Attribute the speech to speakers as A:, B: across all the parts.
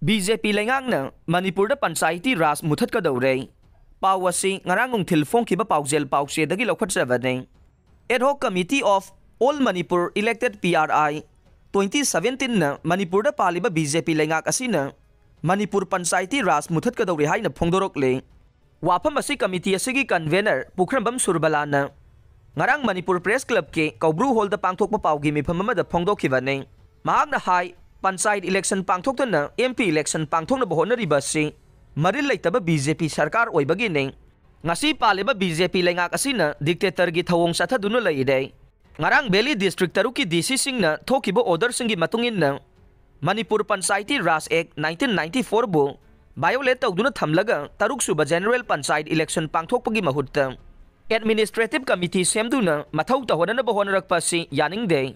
A: BJP Lengang Manipur da Panchayati Ras Muthat Kadore. Pawasi Ngarangong Tilfong Kiba Pausel Pause Dagi Lokat Savane. Ad hoc Committee of All Manipur elected PRI 2017 na Manipur da Paliba BJP Lengak Asina. Manipur Panchayati Ras Muthat Kadore Hai na Pongdorok Le. Wapam asi committee asigi convener Pukrambam Surbalana. Ngarang Manipur Press Club ke Kaubru Hall da Pangthok Papaugi mi phamama da Pongdok Kivane. Mahag na hai Panchayat election pangthok na MP election pangthok na bohon na ribasi. Maril laitaba BJP sarkar oibagi ne. Ngasi paliba BJP lengak asina dictator gi thawong satha duno laide. Ngarang Beli District taruki DC sing na thokibo order singi matungin na Manipur Panchayati Ras Act 1994 bu violate tawduna thamlaga taruk suba general panchayat election pangthok pagi mahutta. Administrative Committee semduna mathau tahona na bohon rakpasi yaning day.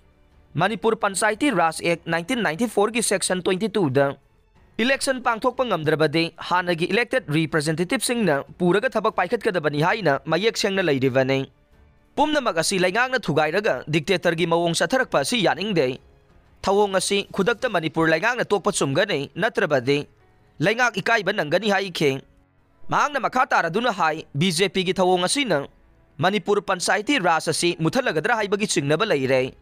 A: Manipur Panchayati Ras Act 1994 की Section 22 दा Election pangthok pangamdrabade hanagi elected representative singna puraga thabak paikhat kadabani haina mayek sengna leiribane pumna magasi laingang na thugairaga dictator gi mawong satharakpa si yaning de thawong asi khudakta Manipur laingang na tokpa sumgane natrabade laingak ikai banangani hai khe mahangna makhata raduna hai BJP gi thawong asi na Manipur Panchayati Ras asi muthalagadra haibagi chingnaba leire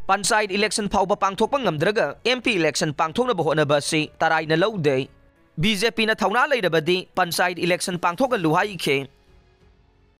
A: Panchayat election phauba pangthok pangamdraga MP election pangthok na bohona basi tarai na laude BJP na thauna leirabadi Panchayat election pangthok luhai khe